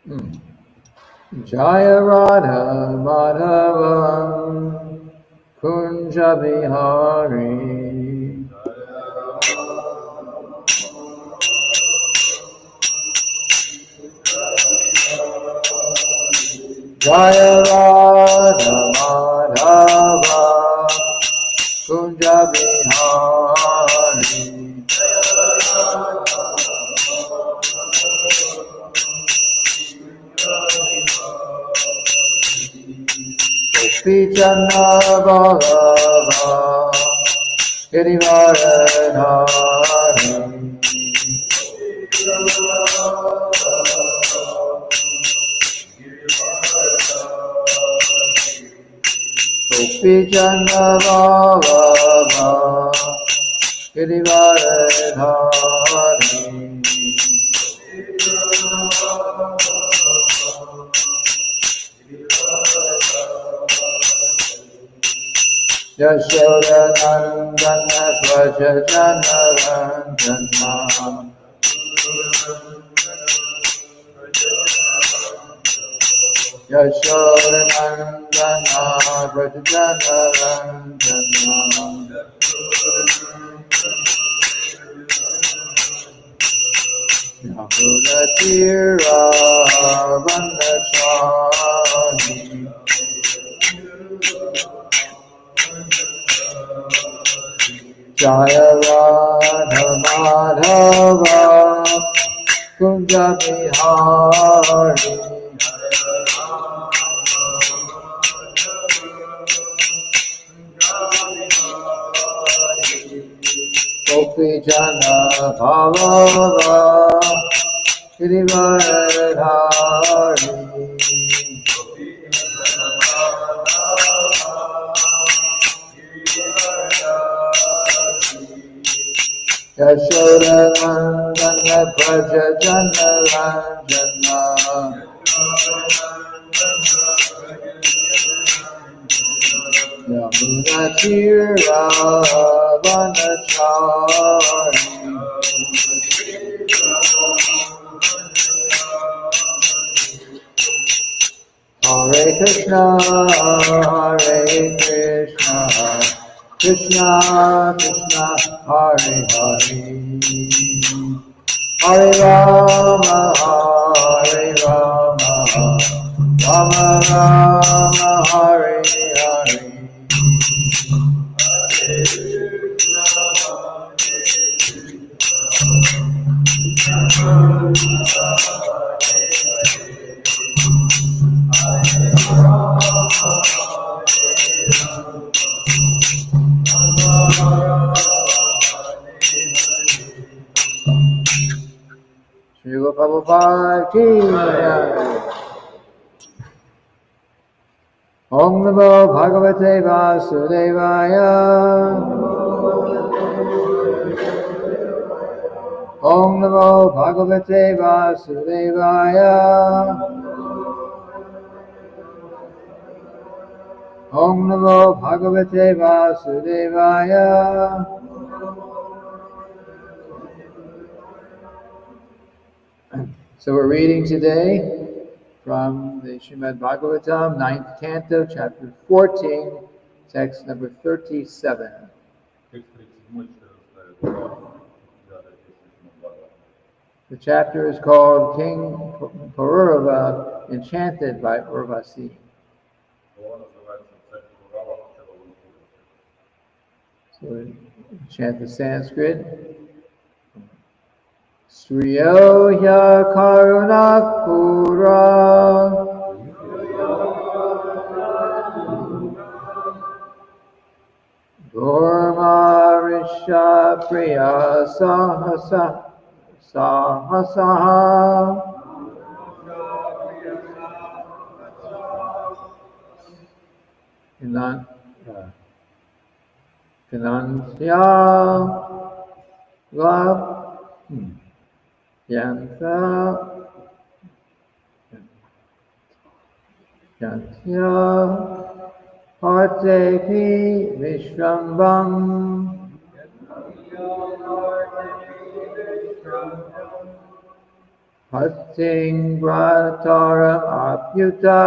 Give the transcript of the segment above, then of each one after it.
Jaya Radha Madhavam Kunja Bihari Jaya Radha Madhava Kunja Bihari Gopi-chanda Ballabha Girivaradhari Gopi-chanda Ballabha Girivaradhari Yashodanandana Prajajanarandana Yashodanandana Prajajanarandana Yamuda Tira Vandachani Jaya Radha Madhava Kunja Bihari Gopi-jana Ballabha Girivaradhari Yashodanandana Prajajanarandana Yamuda Tira Vandachari Hare Krishna, Hare Krishna, Krishna Krishna, Hare Hare, Hare Rama, Hare Rama, Rama Rama, Hare Hare. Shri Prabhupada ki jai. Om Namo Bhagavate Vasudevaya. Om Namo Bhagavate Vasudevaya. Om Namo Bhagavate Vasudevaya. So we're reading today from the Srimad-bhagavatam, 9th Canto, chapter 14, text number 37. The chapter is called King Pururava, Enchanted by Urvasi. So we chant the Sanskrit. Sriyo ya karunapura Durmarisha priya sahasa Finansya Yantya Partepi Vishwambam Pating Brataram Apyuta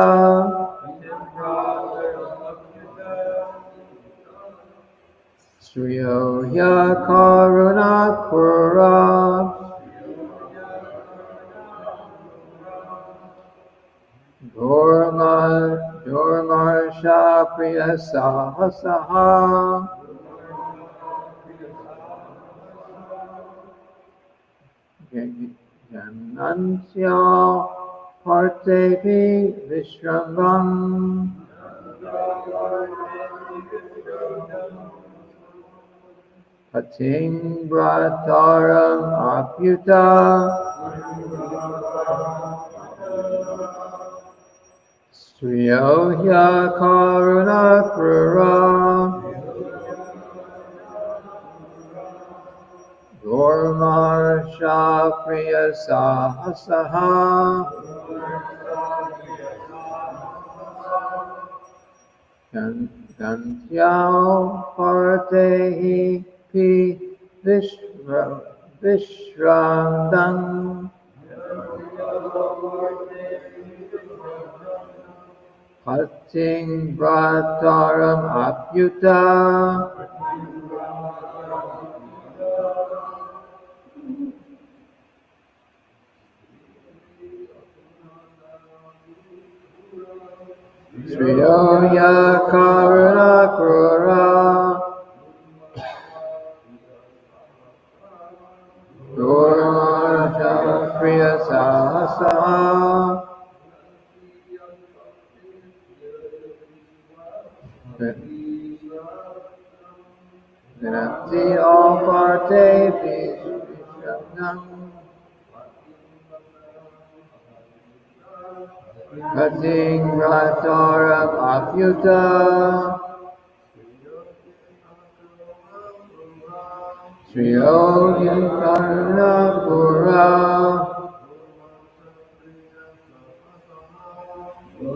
Sriyo Ya Karuna Pura Dormarsha Priya Sahasaha Janantya Partepi Vishrambam Pating Brataram Apyuta Sriyo Ya Karuna Pura Dormarsha Priya Sahasaha Gantyao Partehi Pi Vishrandam Pating Brataram Apyuta Sriyo Ya Karuna Krura Dormarsha Priya Sahasaha Vinati all parte Vishrandam Pating Brataram Apyuta Sriyo Karuna Pura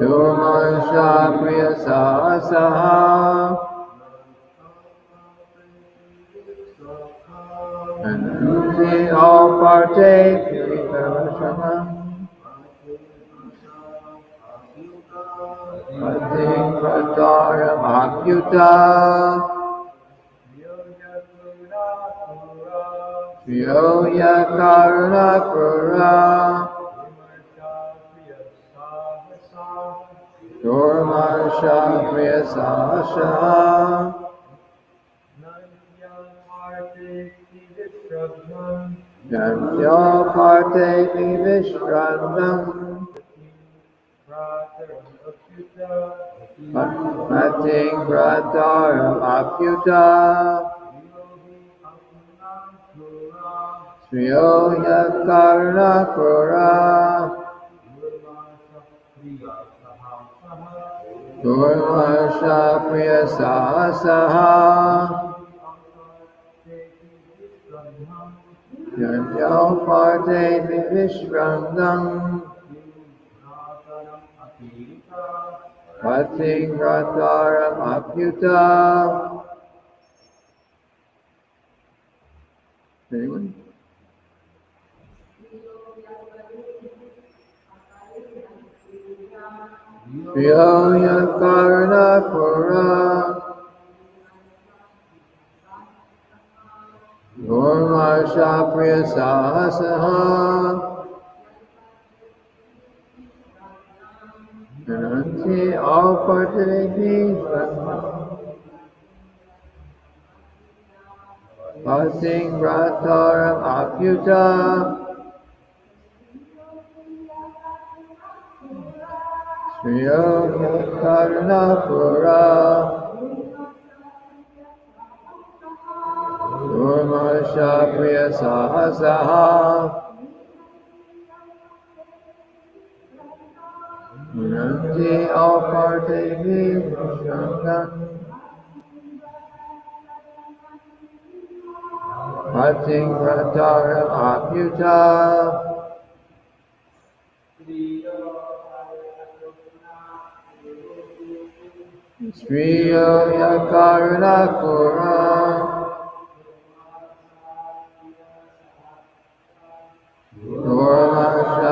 Durmansha Priya Sahasaha and all partake Pururava Pating Brataram Apyuta Sriyo Ya Karuna Pura Dormarsha Priya Sahasaha Jantya Parte Vishrandam Pating Brataram Apyuta Sriyo Ya Karuna Pura Dormarsha Priya Sahasaha Jantya Parte Vishrandam Pating Brataram Apyuta. Anyone? Sriyo Ya Karuna Pura Dormarsha Priya Sahasaha Ananti all partake Pating Brataram Apyuta Sriyo Ya Karuna Pura Durmarsha Priya Sahasaha Ananti all partake Vishrandam Pating Brataram Apyuta Sriyo Ya Karuna Pura Dormarsha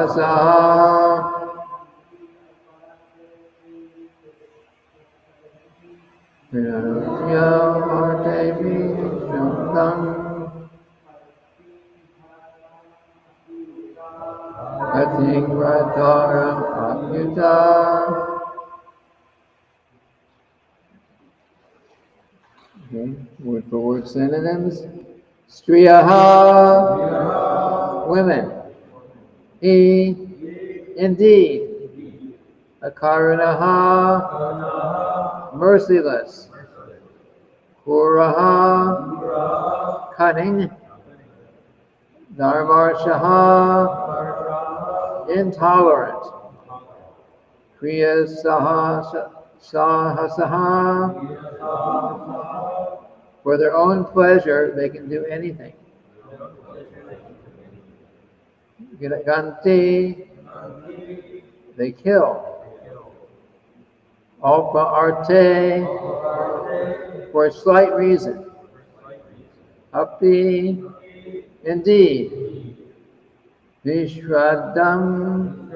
Urvasaha Yamartevi Shundam Atingrataram Apyuta. Okay, word for word synonyms. Striyaha, women. Indeed. Akarunaha, merciless. Kuraha, cunning. Dharmarshaha, intolerant. Kriya sahasaha, for their own pleasure they can do anything. Ganti, they kill. Alpa arte, for a slight reason. Api, indeed. Vishradam,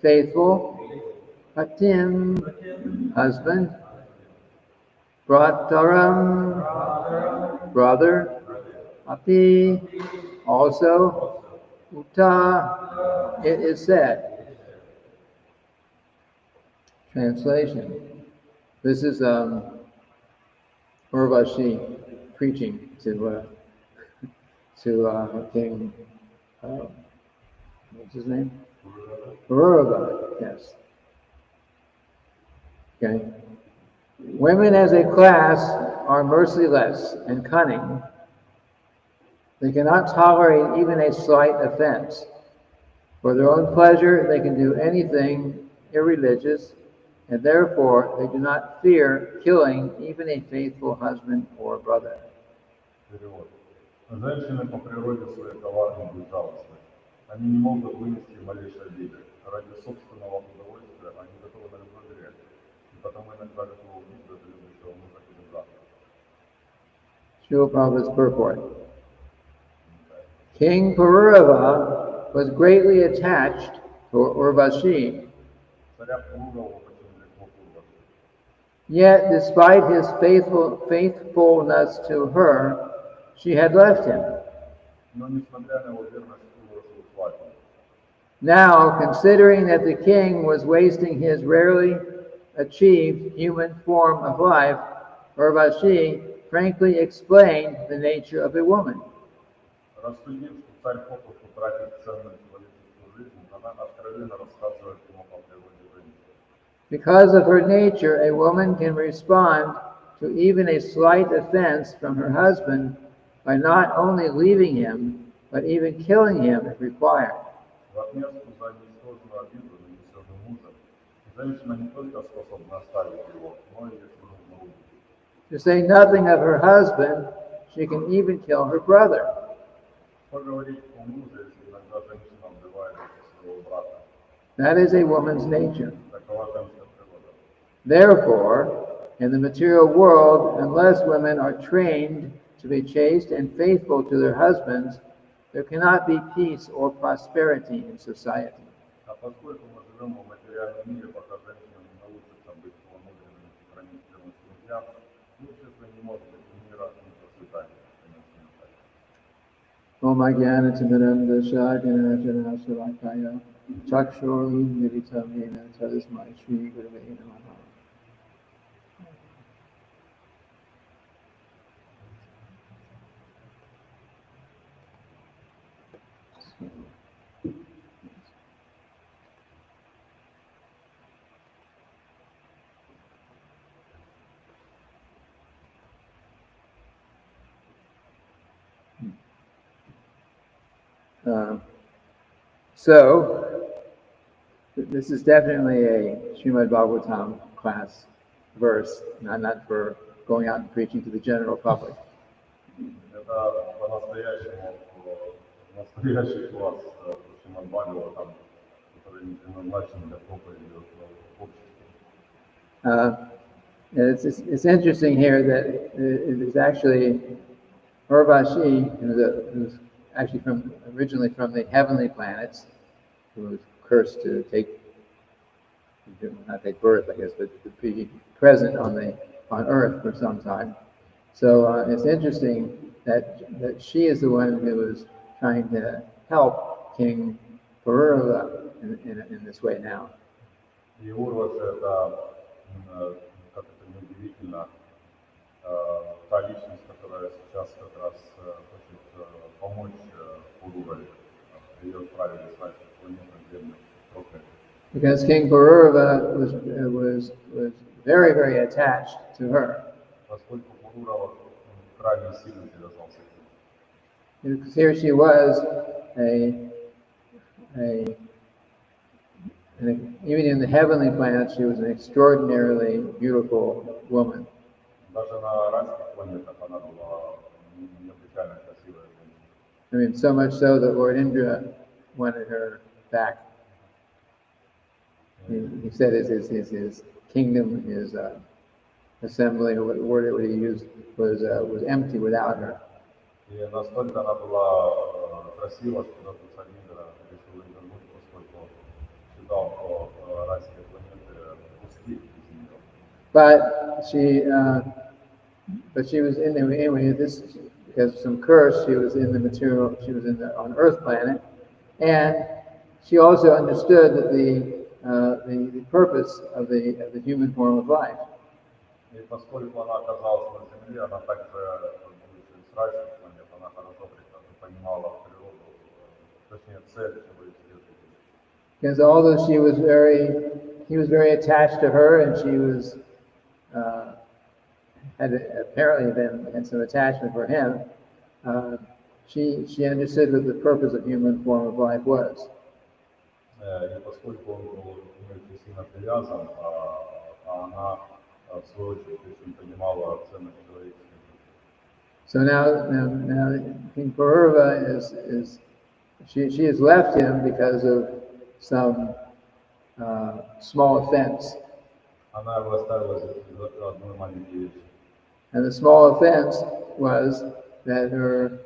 faithful. Patim, husband. Brataram, brother. Api, also. Uta, it is said. Translation. This is Urvasi preaching to King, what's his name? Pururava, yes. Okay. Women as a class are merciless and cunning. They cannot tolerate even a slight offense. For their own pleasure, they can do anything irreligious, and therefore they do not fear killing even a faithful husband or brother. Женщины по природе своей коварны и безжалостны. Они не могут вынести малейшей обиды. Ради собственного удовольствия они готовы на любой грех, и потому иногда готовы убить даже любящего мужа или брата. Srila Prabhupada's purport. King Pururava was greatly attached to Urvasi. Yet, despite his faithfulness to her, she had left him. Now, considering that the king was wasting his rarely achieved human form of life, Urvasi frankly explained the nature of a woman. Because of her nature, a woman can respond to even a slight offense from her husband by not only leaving him, but even killing him if required. To say nothing of her husband, she can even kill her brother. That is a woman's nature. Therefore, in the material world, unless women are trained to be chaste and faithful to their husbands, there cannot be peace or prosperity in society. Om Ajnana-Timiranda Shakana Jana Salakaya Chakshur Militam Yena Tadasmai Shri Gurave Namaha. So, this is definitely a Srimad-bhagavatam class verse, not for going out and preaching to the general public. It's interesting here that it is actually Urvasi, who's actually originally from the heavenly planets, was cursed to not take birth, I guess, but to be present on Earth for some time. So it's interesting that she is the one who is trying to help King Pururava in this way now. И Урвас это, как это неудивительно, та личность, которая сейчас как раз хочет помочь Пурураве ее отправили с нашей планеты Землю проклятую. Because King Pururava was very, very attached to her. Поскольку Пурурава крайне сильно привязался к ней. Because here she was even in the heavenly planets, she was an extraordinarily beautiful woman. Даже на райских планетах она была необычайно красивая женщина. I mean, so much so that Lord Indra wanted her back. He said his kingdom, his assembly, or what word he used, was empty without her. И настолько она была красива, что даже царь Индра решил ее вернуть, поскольку считал, что райские планеты пустые без нее. But she was in there anyway. This because of some curse, she was on Earth planet, and she also understood that the purpose of the human form of life. И поскольку она оказалась на Земле, она также, будучи с райских планет, она хорошо понимала природу, точнее цель человеческой жизни. Because although he was very attached to her, and she was had apparently had some attachment for him, she understood what the purpose of human form of life was. И поскольку он был очень сильно привязан, она в свою очередь очень понимала ценность человеческой жизни. So now King Pururava she has left him because of some small offense. Она его оставила за одной маленькой вещи. And the small offense was that her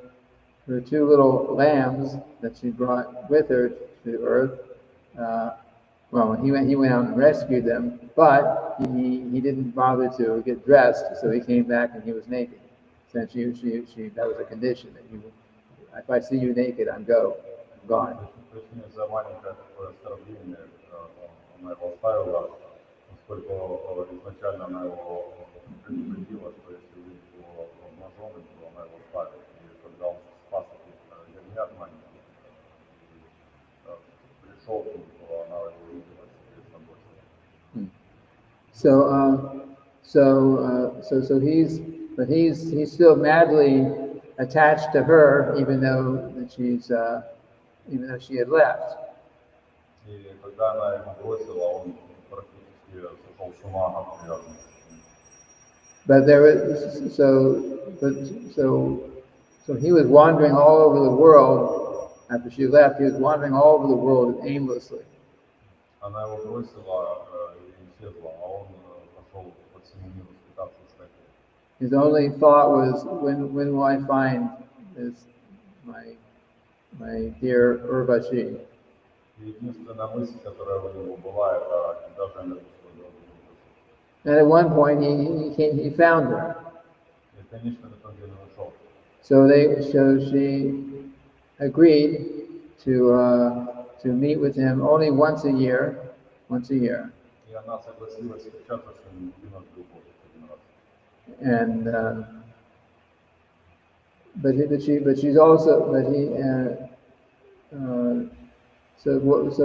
two little lambs that she brought with her to Earth, he went out and rescued them, but he didn't bother to get dressed, so he came back and he was naked. Since that was a condition that if I see you naked, I'm gone. Точнее, за маленькое такое оскорбление она его оставила, поскольку изначально она его предупредила, что если увидит его обнаженным, то она его оставит. И когда он спас этих ягнят маленьких, пришел к ним, то она его увидела, soответственно, he's still madly attached to her, even though she had left. И когда она его бросила, он практически сошел с ума от привязанности. So he was wandering all over the world after she left. He was wandering all over the world aimlessly. Она его бросила и исчезла, а он пошел по всему миру пытаться искать. His only thought was, when will I find my dear Urvasi? Единственная мысль, которая у него была, это когда же я найду свою дорогу. And at one point, he found her. И, конечно, в итоге он нашел. So she agreed to meet with him only once a year. И она согласилась встречаться с ним единожды в год, один раз. And but she's also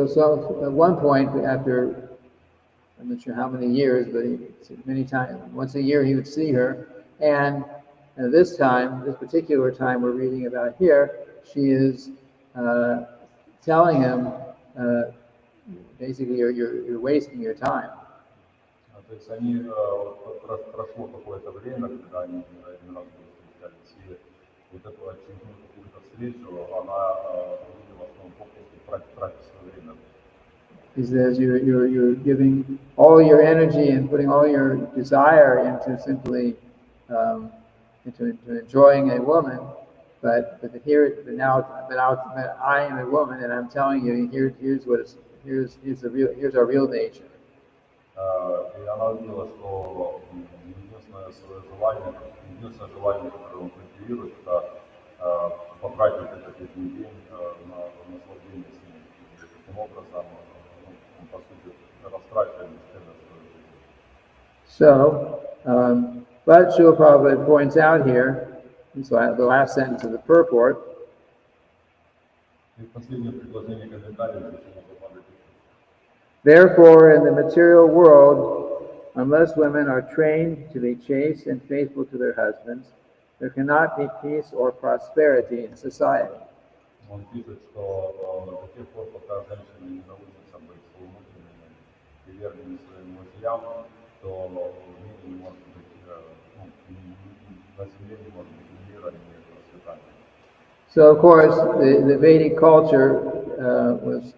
so at one point, after I'm not sure how many years, but many times, once a year he would see her, and this particular time we're reading about here, she is telling him basically you're wasting your time. То есть они прошло какое-то время, когда они один раз встречались, и вот эту очередную какую-то встречу, она увидела, что он попросту тратит свое время. He says you're giving all your energy and putting all your desire into simply into enjoying a woman, but I am a woman, and I'm telling you, here's our real nature. И она увидела, что единственное желание, которое он культивирует, это потратить этот один день на наслаждение с ним. И таким образом он, по сути, растрачивает бесцельно свою жизнь. So, but Srila Prabhupada points out here, so the last sentence of the purport, И последнее предложение комментария здесь Прабхупады пишет. therefore, in the material world, unless women are trained to be chaste and faithful to their husbands, there cannot be peace or prosperity in society. Он пишет, что до тех пор, пока женщины не научатся быть служителями и верными своим мужьям, то в мире не может быть, на земле не может быть ни мира, ни процветания. So, of course, the Vedic culture was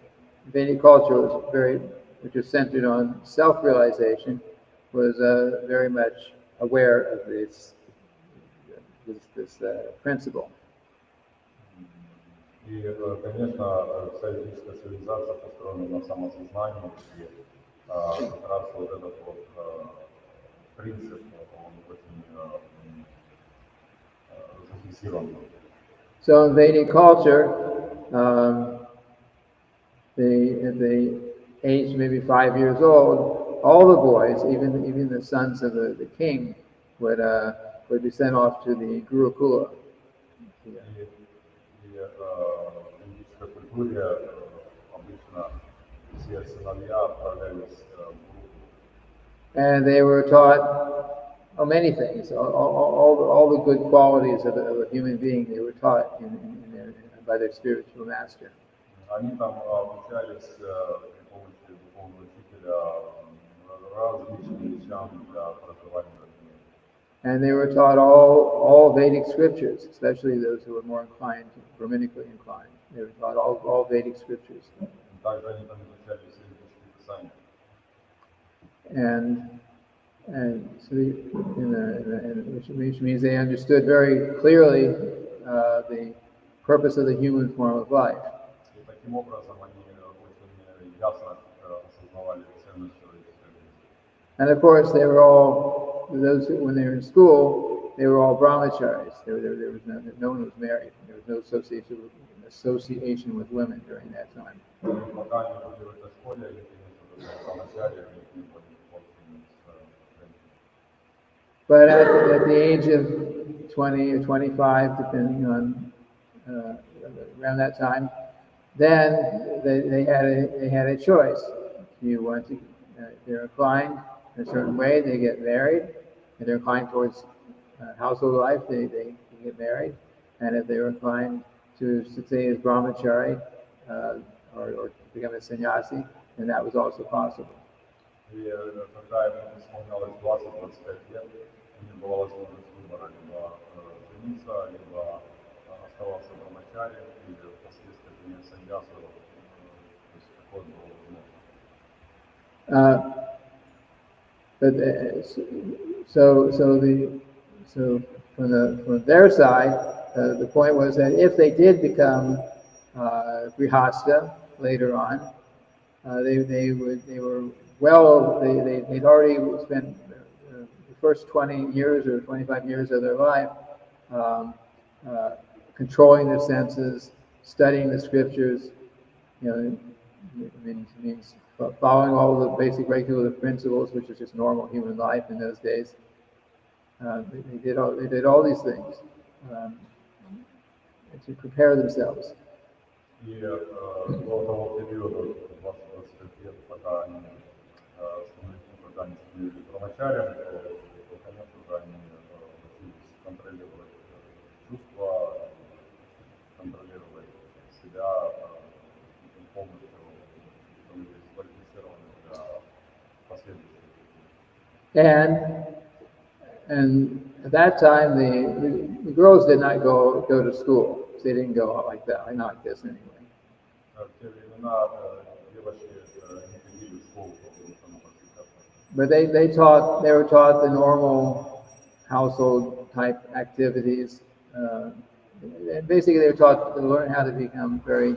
very, which is centered on self-realization, was very much aware of this principle. И, конечно, вся ведическая цивилизация построена на самосознании, и как раз вот этот вот принцип, он очень зафиксирован. So in Vedic culture, at the age maybe 5 years old, all the boys, even the sons of the king, would be sent off to the Gurukula. И в индийской культуре обычно все сыновья отправлялись в группу. And they were taught many things, all the good qualities of a human being. They were taught by their spiritual master. Они там обучались при помощи духовного учителя различным вещам для проживания в мире. And they were taught all Vedic scriptures, especially those who were more inclined, Brahmanically inclined. They were taught all Vedic scriptures. Также они там изучали все ведические писания. And so which means they understood very clearly the purpose of the human form of life. И таким образом они очень ясно осознавали ценность человеческой жизни. And of course, they were all those who, when they were in school, they were all brahmacharis. There was no one was married. There was no association with women during that time. Пока они были в этой школе, они, конечно, брамачари, они не были общими с женщинами. But at the age of 20 or 25, depending on around that time, then they had a choice. You want to, they're inclined in a certain way, they get married. If they're inclined towards household life, they get married. And if they're inclined to stay as brahmachari or become a sannyasi, then that was also possible. И когда им исполнялось 20-25 лет, у них была возможность выбора либо жениться, либо оставаться брамачари, или впоследствии принять саньясу. То есть такое было возможно. So from their side, the point was that if they did become grihasta later on, they'd already spent the first 20 years or 25 years of their life controlling their senses, studying the scriptures, means following all the basic regulative principles, which is just normal human life in those days. They did all these things to prepare themselves. И до того периода, 20-25 лет, пока они становились брамачарями, то, конечно же, они учились контролировать чувства, контролировать себя, полностью становились квалифицированы для последующих. And at that time, the girls did not go to school. They didn't go out like that, not like this anyway. В те времена девочки не ходили в школу, потому что But they were taught the normal household type activities. and basically they were taught to learn how to become very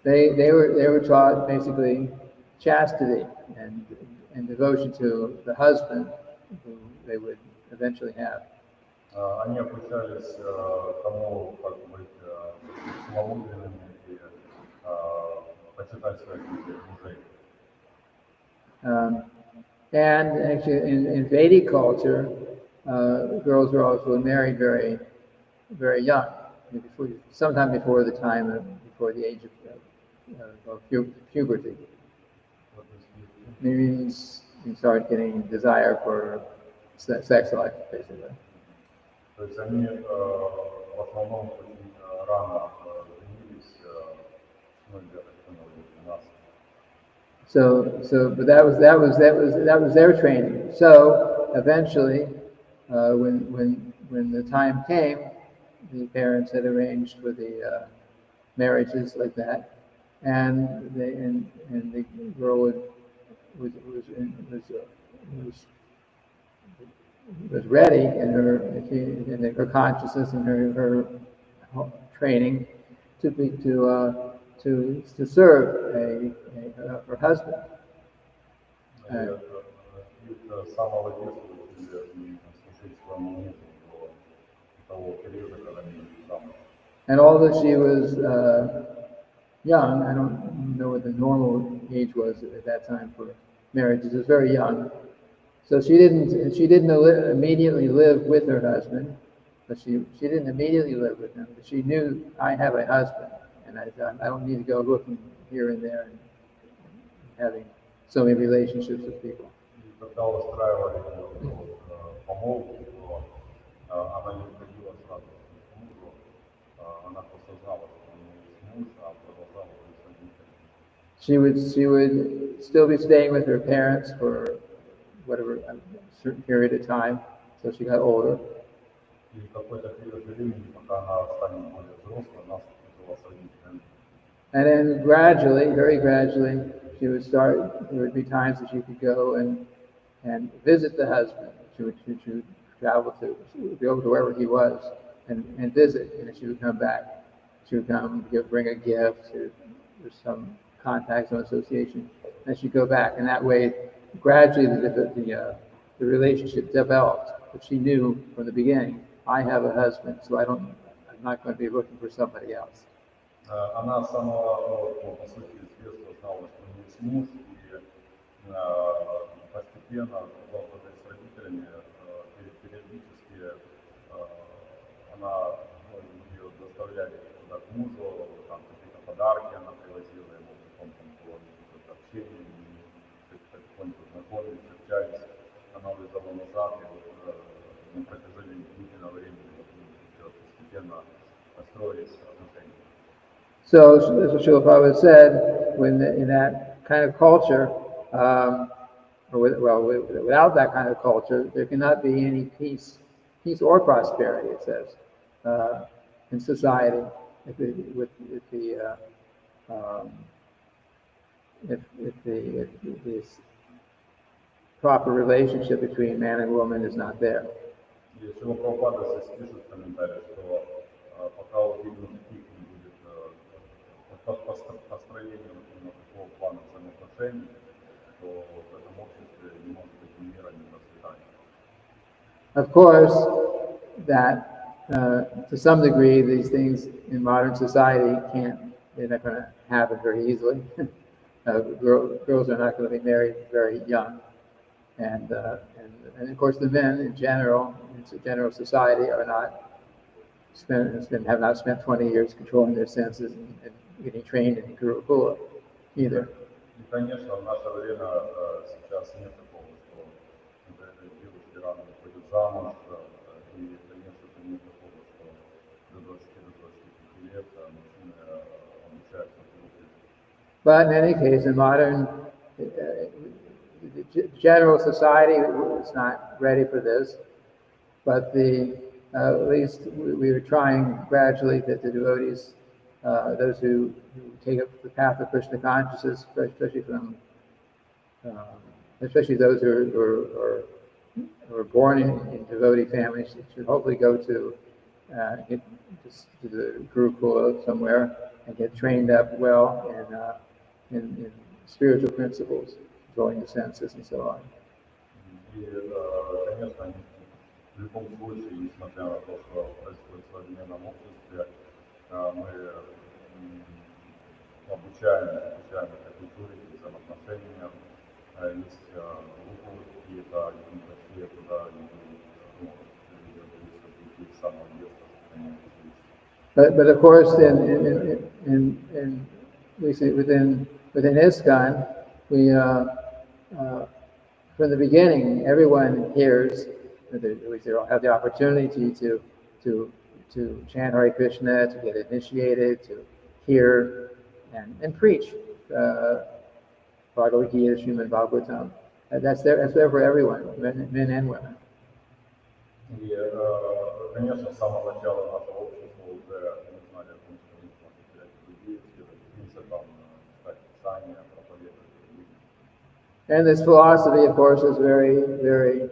they were taught basically chastity and devotion to the husband who they would eventually have. Они обучались тому, как быть целомудренными и почитать своих мужей. And actually, in Vedic culture, girls were also married very, very young, sometime before the time before the age of puberty. Means you start getting desire for sex life, basically. То есть они в основном очень рано женились, ну где-то 12. But that was their training. So eventually, when the time came, the parents had arranged for the marriages like that, and the girl was ready in her consciousness and her training to serve her husband. С самого детства служить своему мужу до того периода, когда они замуж. And although she was young, I don't know what the normal age was at that time for marriages. It was very young, so she didn't immediately live with her husband. But she didn't immediately live with him. But she knew, I have a husband, and I don't need to go looking here and there and having so many relationships with people. Когда устраивали помолвку, то она не приходила сразу к мужу, она просто знала, что у нее есть муж, а продолжала быть с родителями. She would still be staying with her parents for whatever a certain period of time, till she got older. И какой-то период времени, пока она станет более взрослой, она жила с родителями. And then gradually, very gradually, there would be times that she could go and visit the husband. She would travel she would go to wherever he was and visit, and she would come back. She would come, bring a gift, or some contact, some association, and she'd go back. And that way, gradually, the relationship developed. But she knew from the beginning, I have a husband, so I'm not going to be looking for somebody else. Она с самого, по сути, с детства знала, что у нее есть муж, и постепенно, благодаря с родителями, периодически она, ее доставляли туда к мужу, там какие-то подарки она привозила ему, потом там было какое-то общение, потихоньку знакомились, общались, она уезжала назад, и вот на протяжении длительного времени постепенно построились отношения. So, as Srila Prabhupada said, in that kind of culture, without that kind of culture, there cannot be any peace or prosperity. It says in society, if the proper relationship between man and woman is not there. Если у Прабхупада здесь пишет в комментариях, что пока вот именно таких не будет построения такого плана взаимоотношений, то в этом обществе не может быть ни мира, ни процветания. Of course, that to some degree, these things in modern society they're not going to happen very easily. Girls are not going to be married very young. And of course, the men in general society have not spent 20 years controlling their senses and getting trained in Gurukula either. И, конечно, в наше время сейчас нет такого, что девушки рано выходят замуж, и, конечно, нет такого, что до 20-25 лет мужчины обучаются в But in any case, in modern general society is not ready for this. But at least we are trying gradually that the devotees, those who take up the path of Krishna consciousness, especially from especially those who are born in devotee families, should hopefully go to the Gurukula somewhere and get trained up well in spiritual principles, controlling the senses and so on. И, конечно, они в любом случае, несмотря на то, что происходит в современном обществе, мы обучаем этой культуре, взаимоотношениям, есть группы какие-то, небольшие, куда люди прийти с самого детства, But of course, in at least within ISKCON, we from the beginning, everyone hears, at least they all have the opportunity to chant Hare Krishna, to get initiated, to hear and preach Bhagavad Gita, Srimad-bhagavatam. That's there for everyone, men and women. И, конечно, с самого начала нашего общества уже мы знали о том, что нужно потерять людей, принципам читать Писание, проповедовать людям. And this philosophy, of course, is very, very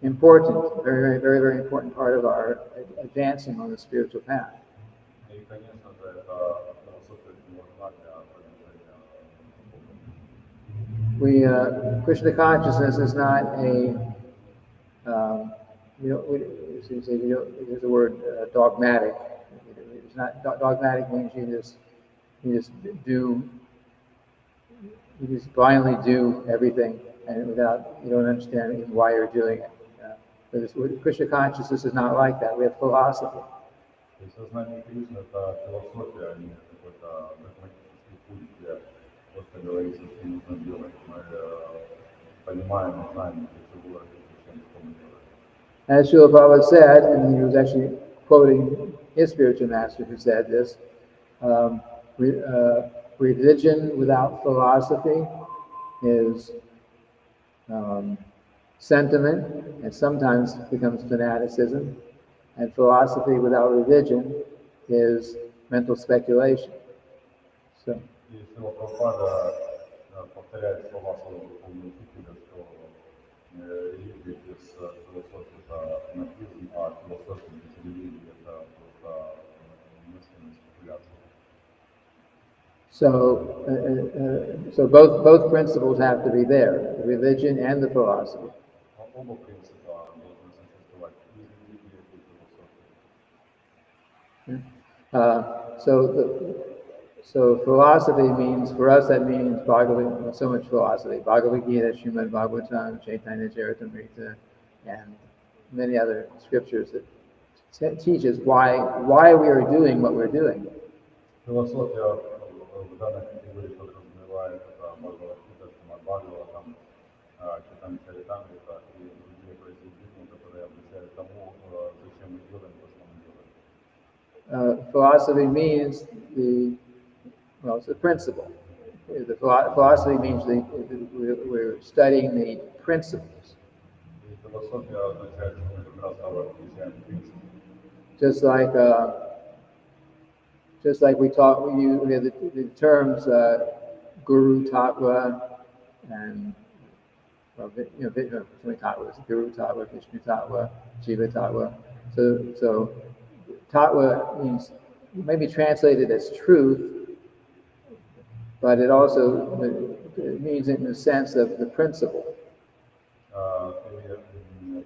important, very important part of our advancing on the spiritual path. И, конечно же, это философия важна для продвижения. Krishna consciousness is not use the word dogmatic. It's not dogmatic means you just blindly do everything and you don't understand even why you're doing it. Krishna consciousness is not like that. We have philosophy. То есть сознание Кришны – это философия, а не какой-то догматический путь, где просто говорится, что нужно делать. Мы понимаем, знаем, для чего это, зачем, что мы делаем. As Srila Prabhupada said, and he was actually quoting his spiritual master who said this, religion without philosophy is sentiment and sometimes becomes fanaticism, and philosophy without religion is mental speculation. So. И Срила Прабхупада повторяет слова своего духовного учителя, что религия без философии – это фанатизм, а философия без религии – это просто мысленная спекуляция. So both principles have to be there, the religion and the philosophy. Оба принципа должны существовать и религия, и философия. So philosophy means, for us that means so much philosophy. Bhagavad Gita, Srimad-bhagavatam, Chaitanya Charitamrita, and many other scriptures that teach us why we are doing what we're doing. Философия в данной категории подразумевает это Бхагавад-гита, Srimad-bhagavatam, Chaitanya Charitamrita и другие произведения, которые обучают тому, зачем мы делаем то, что мы делаем. Philosophy means it's the principle. The philosophy means we're studying the principles. И философия означает, что мы как раз изучаем принципы. Just like we have the terms Guru Tattva and Guru Tattva, Vishnu Tattva, Jiva Tattva. So Tattva means maybe translated as truth, but it also means in the sense of the principle.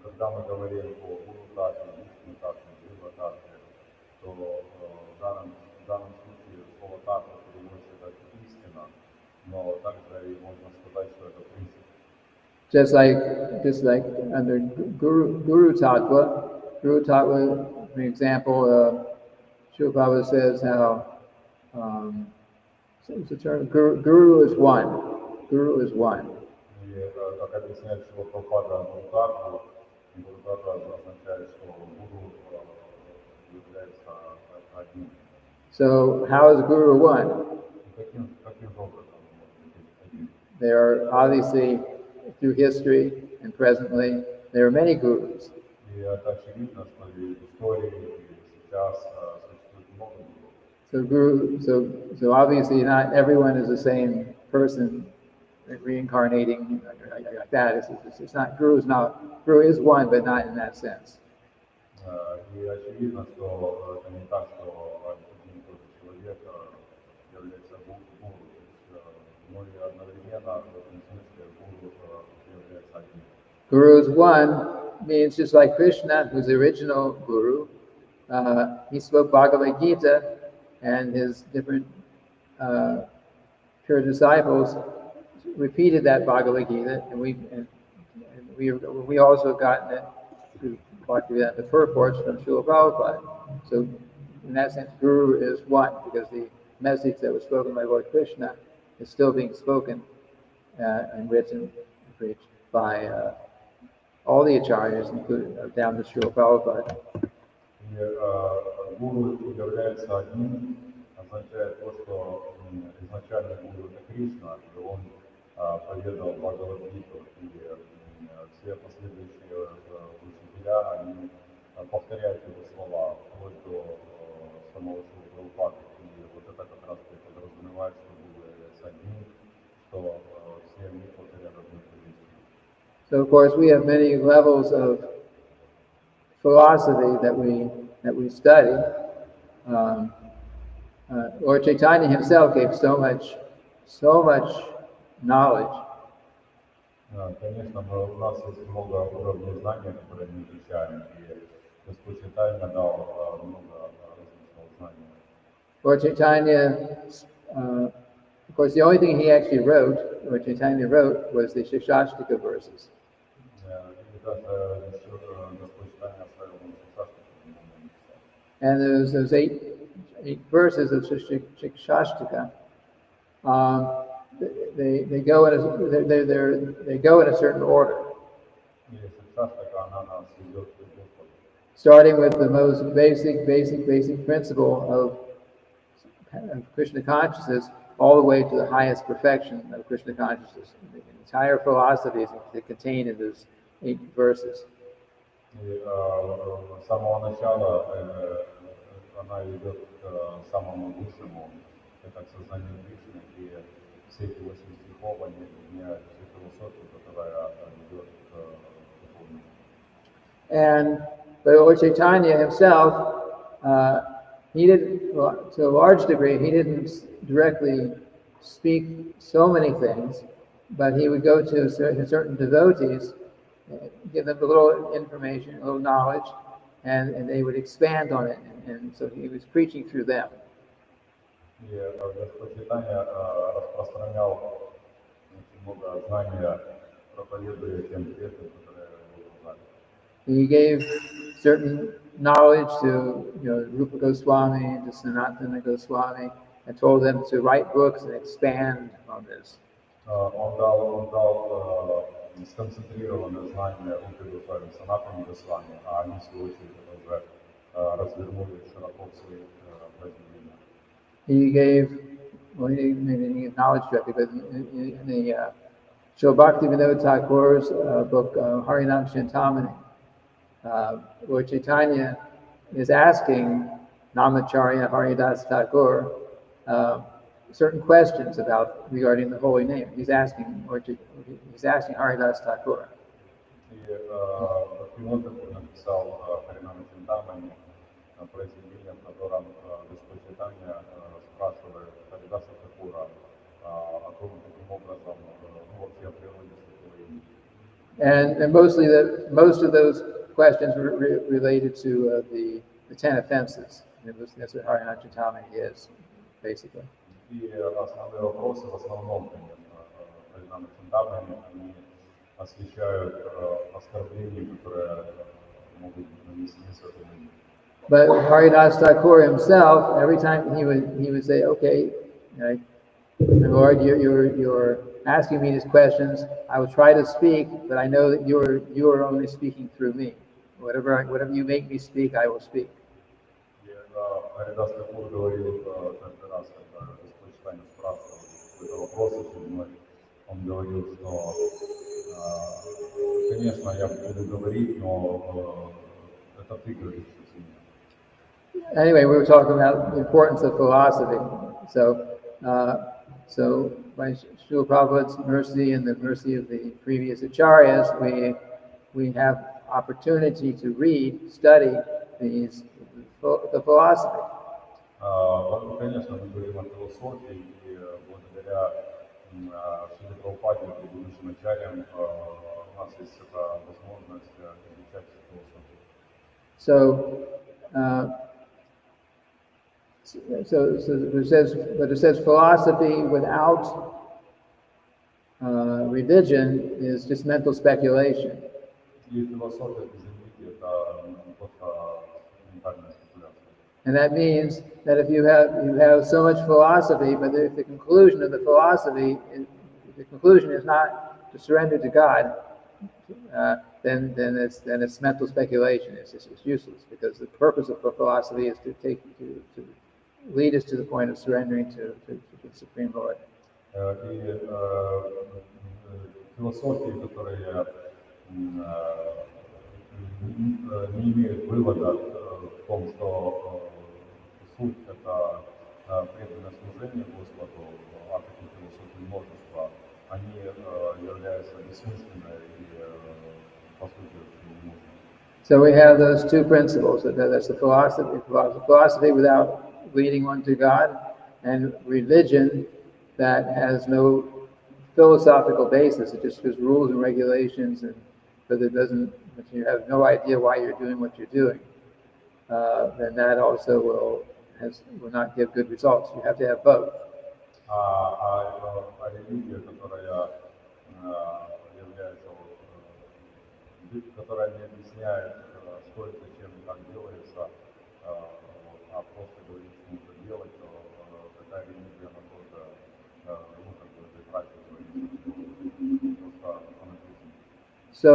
Когда мы говорим о Гуру Татве, Вишну Татве, Джива Татве, то в данном случае слово Татва переводится как истина, но также и можно сказать, что это принцип. Just like under Guru Tattva, for example, Srila Prabhupada says how what's the term? Guru is one. Guru is one. И как объясняет Срила Прабхупада Гуру Татву означает, что Гуру является одним. So how is Guru one? Каким образом может быть один? There are obviously, through history and presently, there are many gurus. И это очевидно, что и в истории, и сейчас существует много гуру. So obviously not everyone is the same person reincarnating like that. It's not Guru is one, but not in that sense. И очевидно, что это не так, что один и тот же человек является гуру, но и одновременно в этом смысле гуру является одним. Guru is one means just like Krishna, who's the original guru, he spoke Bhagavad Gita, and his different pure disciples repeated that Bhagavad Gita, and we also gotten it through Bhaktivedanta purports from Srila Prabhupada. So in that sense, Guru is one, because the message that was spoken by Lord Krishna is still being spoken and written and preached by all the acharyas, including down to Srila Prabhupada. И гуру является одним, означает то, что изначально гуру это Кришна, и он поведал Бхагавад-гиту, и все последующие учителя, они повторяют его слова вплоть до самого Шрила Прабхупады. И вот это как раз подразумевает, что гуру является одним, что все они повторяют одну позицию. So of course we have many levels of philosophy that we study. Lord Chaitanya himself gave so much knowledge. Конечно, у нас есть много уровней знания, которые мы изучаем, и Господь Чайтанья дал много различного знания. Lord Chaitanya, of course, the only thing he actually wrote, Lord Chaitanya wrote, was the Shikshashtika verses. And those eight verses of Shikshashtika, they go in a certain order. Starting with the most basic principle of Krishna consciousness, all the way to the highest perfection of Krishna consciousness. The entire philosophy is contained in those 8 verses. И с самого начала она идет к самому высшему, это к сознанию Кришны, и все эти 8 стихов, они объединяют всю философию, которая идет к духовному. And but Lord Chaitanya himself, he didn't, to a large degree, he didn't directly speak so many things, but he would go to certain devotees, give them a little information, a little knowledge, and they would expand on it, and so he was preaching through them. И Господь Чайтанья распространял очень много знания, проповедуя тем преданным, которые его узнали. He gave certain knowledge to Rupa Goswami, to Sanatana Goswami, and told them to write books and expand on this. Он дал сконцентрированное знание Рупе Госвами, Санатане Госвами, а они, в свою очередь, уже развернули широко в своих произведениях. He gave, well, he didn't give knowledge directly, but in the Srila Bhaktivinoda Thakur's book, Harinam Chintamani, Lord Chaitanya is asking Namacharya Haridas Thakur certain questions regarding the holy name. He's asking Haridas Thakur. И Бхактивинода написал Харинама Чинтамани произведение, в котором Господь Чайтанья спрашивает Харидаса Тхакура о том, каким образом вообще о природе святого имени. And most of those questions were related to the 10 offenses. That's what Harinam Chintamani is, basically. И основные вопросы в основном, конечно, Харинама Чинтамани, они освещают оскорбления, которые могут быть нанесены святому имени. But Haridas Thakur himself, every time he would say, "Okay, Lord, you're asking me these questions. I will try to speak, but I know that you are only speaking through me. Whatever you make me speak, I will speak." Харидас Тхакур говорил каждый раз, когда Господь Чайтанья спрашивал какой-то вопрос очередной, он говорил, что, конечно, я буду говорить, но это ты говоришь через меня. Anyway, we were talking about the importance of philosophy. So So by Srila Prabhupada's mercy and the mercy of the previous acharyas, we have opportunity to read, study the philosophy. Конечно, мы говорим о философии, и благодаря Шриле Прабхупаде и предыдущим ачарьям у нас есть эта возможность изучать философию. But it says philosophy without religion is just mental speculation. И философия без религии это просто ментальная спекуляция. And that means that if you have so much philosophy, but if the conclusion of the philosophy is not to surrender to God, then it's mental speculation. It's useless, because the purpose of philosophy is to lead us to the point of surrendering to the Supreme Lord. И философии, которые не имеют вывода в том, что суть – это преданное служение Господу, а таких философий множество, они являются бессмысленными и по сути не нужны. So we have those two principles. That's the philosophy without leading one to God, and religion that has no philosophical basis. It just gives rules and regulations, but you have no idea why you're doing what you're doing. Then that also will not give good results. You have to have both. Религия, которая является, которая не объясняет, что это, зачем и как делается, а просто говорит, что нужно делать, то такая религия, она тоже, тратит свои просто фанатизм. So,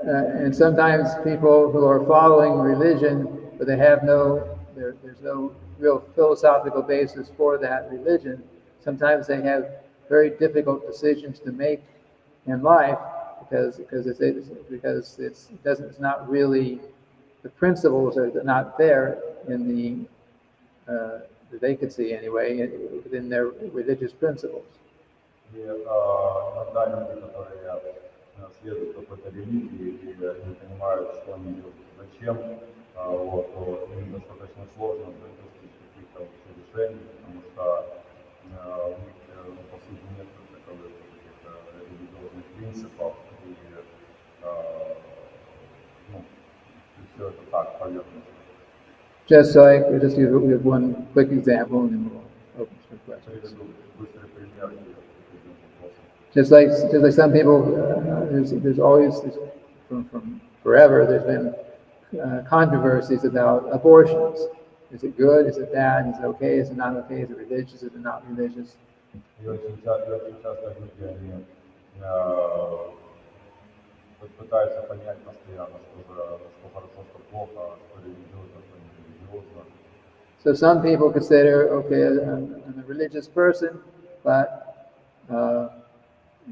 and sometimes people who are following religion, but they have there's no real philosophical basis for that religion. Sometimes they have very difficult decisions to make in life because it's not really, the principles are not there in that they could see anyway within their religious principles. Иногда люди, которые следуют какой-то религии и не понимают, что они делают, зачем, им достаточно сложно достичь каких-то решений, потому что у них, по сути, нет таковых каких-то религиозных принципов, и все это так, поверхностно. Just give one quick example, and then we'll open some questions. Быстрый пример. Just like some people, there's always, from forever, there's been controversies about abortions. Is it good? Is it bad? Is it okay? Is it not okay? Is it religious? Is it not religious? И очень часто люди, они пытаются понять постоянно, что хорошо, что плохо, что религиозно, что не религиозно. So some people consider, okay, I'm a religious person, but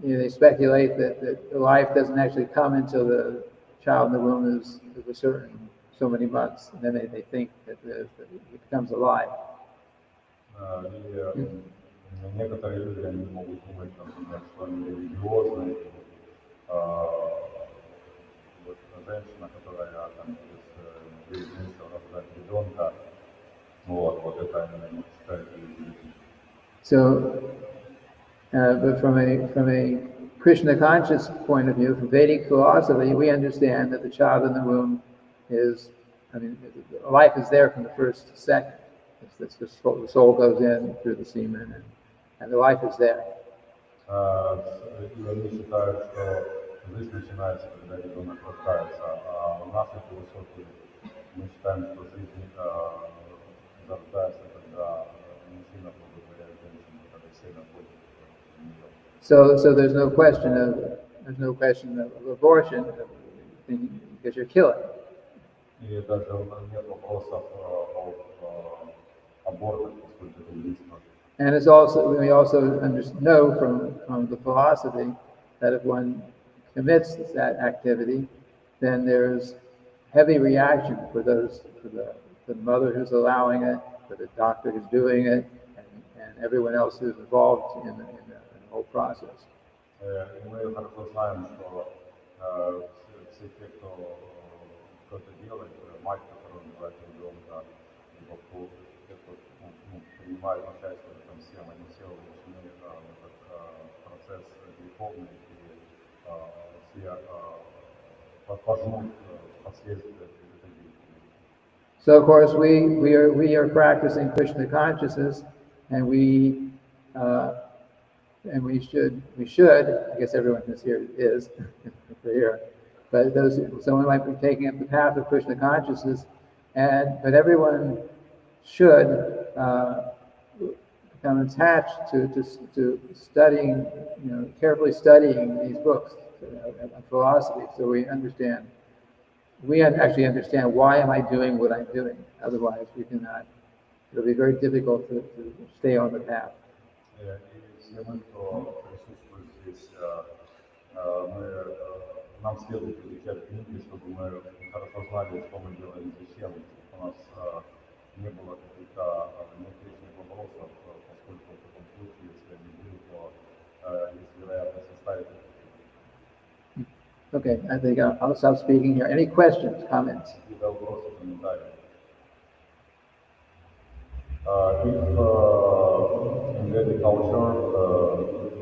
they speculate that the life doesn't actually come until the child in the womb is a certain so many months, and then they think that it becomes alive. И некоторые люди, они могут думать, например, что они религиозны. Вот женщина, которая там через 9 месяцев рожает ребенка, вот это они считают религиозным. So, but from a Krishna conscious point of view, from Vedic philosophy, we understand that the child in the womb life is there from the first to second. The soul goes in through the semen, and the life is there. Они считают, что жизнь начинается, когда ребенок рождается, а у нас в философии мы считаем, что жизнь зарождается, когда мужчина благословляет женщину, когда семя входит в нее. So there's no question of abortion because you're killing. И даже нет вопросов об абортах, поскольку это убийство. And we also know from the philosophy that if one commits that activity, then there's heavy reaction for the mother who's allowing it, for the doctor who's doing it, and everyone else who's involved in the whole process. И мы хорошо знаем, что все те, кто это делает, мать, которая называет ребенка, либо те, кто принимает участие в этом всем, они все вовлечены в этот процесс греховный, и все пожмут последствия этой деятельности. So of course we are practicing Krishna consciousness, and we should, I guess everyone who's here is, if they're here, but someone might be taking up the path of Krishna consciousness, but everyone should become attached to studying, carefully studying these books of philosophy, so we actually understand why am I doing what I'm doing. Otherwise we cannot, it'll be very difficult to stay on the path. И все мы, кто присутствует здесь, нам следует изучать книги, чтобы мы хорошо знали, что мы делаем, зачем. У нас не было каких-то неотвеченных вопросов, поскольку в таком случае, если они были, то есть вероятность оставить их. Okay, I think I'll stop speaking here. Any questions, comments? Какие-то вопросы, комментарии? If in Vedic culture,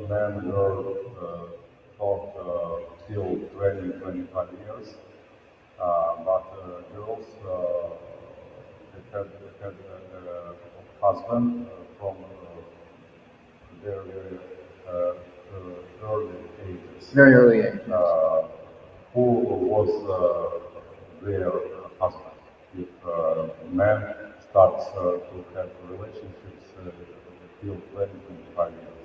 men were taught till 20-25 years, but girls had a husband from their early ages. Very early age. Who was their husband? If man starts to have relationships till 20-25 years.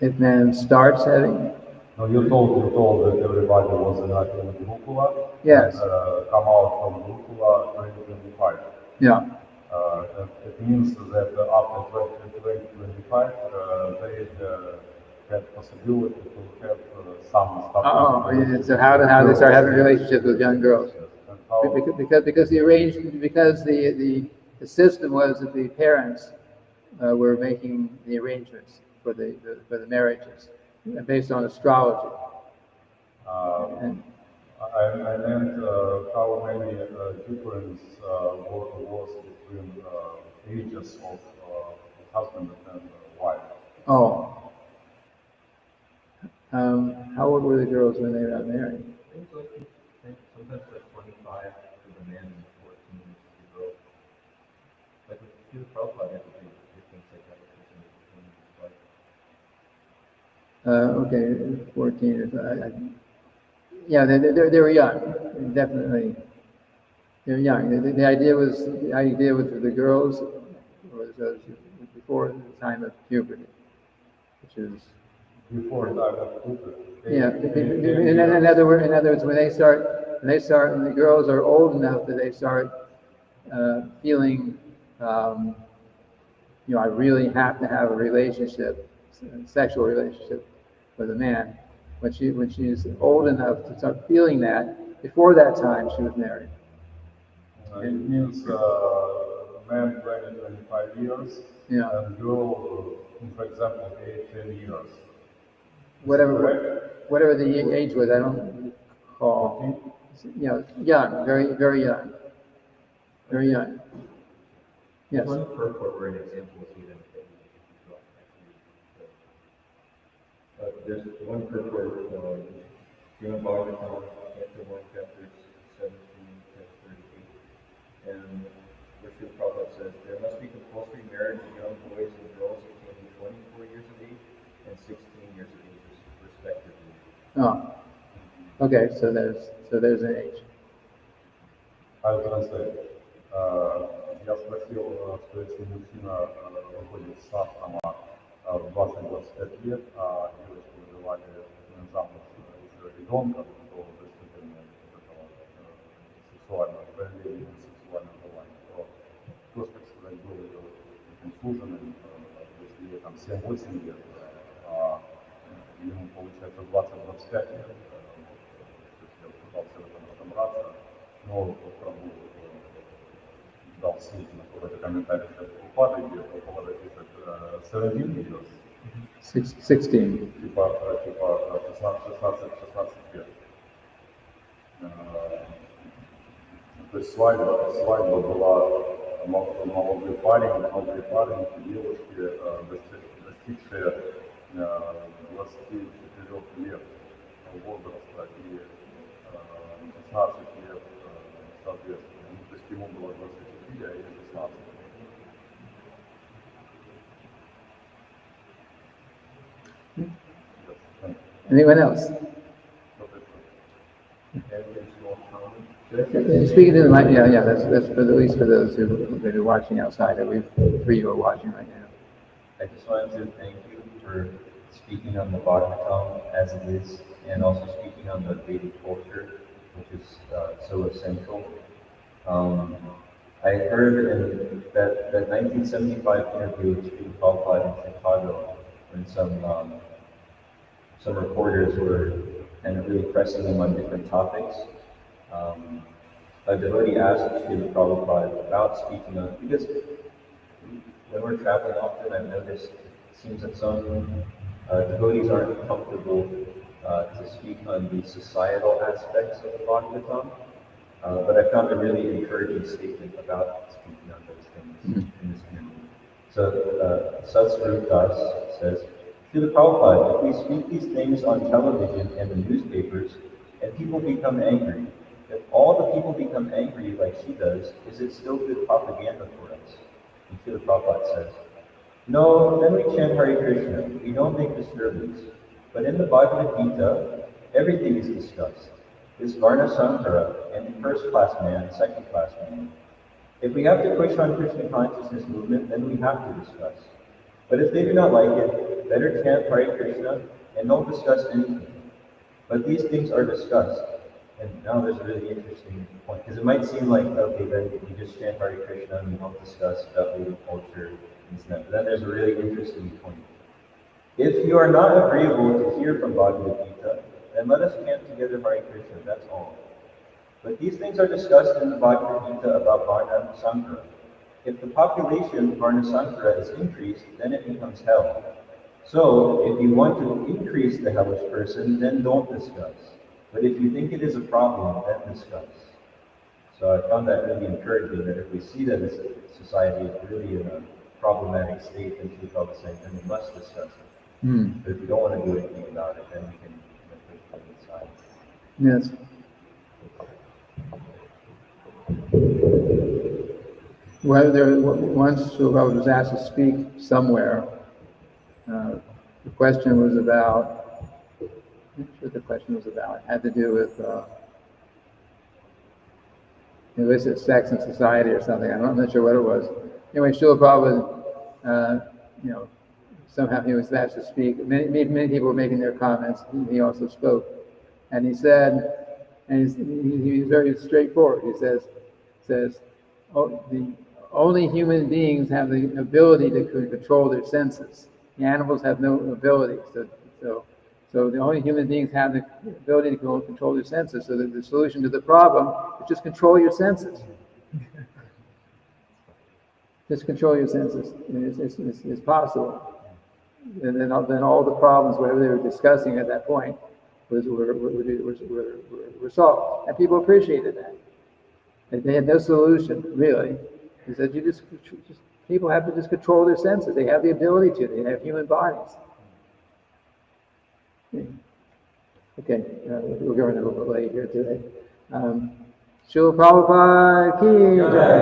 If man starts having. No, you told that everybody was in Gurukula. Yes. And come out from Gurukula 20-25. Yeah. It means that after 20-25, they had possibility to have some stuff. So how they start having relationships with young girls? Because the system was that the parents were making the arrangements for the marriages based on astrology. I meant how many difference was between ages of husband and wife. Oh. How old were the girls when they got married? Sometimes like 25 for the men and 14 for the girls. Like with Srila Prabhupada, I think things like that. Okay, 14 or so. Yeah, they were young, definitely. They're young. The idea with the girls was before the time of puberty, which is before time of puberty. Yeah. In other words, when the girls are old enough that they start feeling, I really have to have a relationship, sexual relationship with a man. When she's old enough to start feeling that, before that time she was married. It means man 20-25 years, Yeah. and girl, for example, 8-10 years. Whatever the age was, I don't recall. Young, very, very young. Very young. Yes. One purport where an example was given. There's one purport, Srimad-bhagavatam Canto 1, chapter 17, chapter 38. And where Srila Prabhupada says, there must be compulsory marriage of young boys and girls attaining 24 years of age and 16 years of age, respectively. Oh. Okay, so there's an age. I'll translate. Я спросил, что если мужчина выходит в сад в 20-25 лет, а девочки вызывали замуж уже ребенка, то достижения этого сексуального проявления, сексуального желания, то кто, так сказать, был этим суженым, если ей там 7-8 лет, ему получается 20-25 лет, я пытался в этом разобраться, но правда дал ссылку на какой-то комментарий, что Прабхупада, где Прабхупада пишет 17 видео. 16. Типа 16 лет. То есть свадьба была молодой парень и девушки, достигшие 24 лет возраста и 16 лет, соответственно. Ну, то есть ему было 24, а ей 16. Anyone else? Should Speaking to the mic, yeah, that's for at least for those who may be watching outside. We three who are watching right now. I just wanted to thank you for speaking on the Bhagavatam as it is, and also speaking on the Vedic culture, which is so essential. I heard in that 1975 interview with Sri Prabhupada in Chicago, when some reporters were kind of really pressing him on different topics. A devotee asked Sri Prabhupada about speaking on, because when we're traveling often, I've noticed it seems that some devotees aren't comfortable to speak on the societal aspects of the Bhagavatam, but I found a really encouraging statement about speaking on those things in this community. So Satsvarup Das says, Srila Prabhupada, if we speak these things on television and the newspapers, and people become angry, if all the people become angry like she does, is it still good propaganda for us? And Srila Prabhupada says, no, then we chant Hare Krishna. We don't make disturbance. But in the Bhagavad Gita, everything is discussed. This Varna Sankara and first-class man, second-class man. If we have to push on Krishna consciousness movement, then we have to discuss. But if they do not like it, better chant Hare Krishna and don't discuss anything. But these things are discussed. And now there's a really interesting point, because it might seem like, okay, then you just chant Hare Krishna and you don't discuss about Vedic culture and stuff. But then there's a really interesting point. If you are not agreeable to hear from Bhagavad Gita, then let us chant together Hare Krishna, that's all. But these things are discussed in the Bhagavad Gita about Varna Sankara. If the population of Varna Sankara is increased, then it becomes hell. So, if you want to increase the hellish person, then don't discuss. But if you think it is a problem, then discuss. So I found that really encouraging, that if we see that this society is really in a problematic state, then we probably say, then we must discuss it. But if we don't want to do anything about it, then we can push it aside. Yes. Well, once Srila was asked to speak somewhere. The question was about, I'm not sure what the question was about. It had to do with illicit sex in society or something. I'm not sure what it was. Anyway, Srila Prabhupada, somehow he was asked to speak. Many people were making their comments. He also spoke. And he said, and he was very straightforward. He says, oh, the only human beings have the ability to control their senses. The animals have no ability. So the only human beings have the ability to control their senses. So that the solution to the problem is just control your senses. Just control your senses. It's possible. And then all the problems, whatever they were discussing at that point, were solved. And people appreciated that. And they had no solution, really. He said, people have to just control their senses. They have the ability to. They have human bodies. Okay, we're going a little bit late here today. Srila Prabhupada ki jai.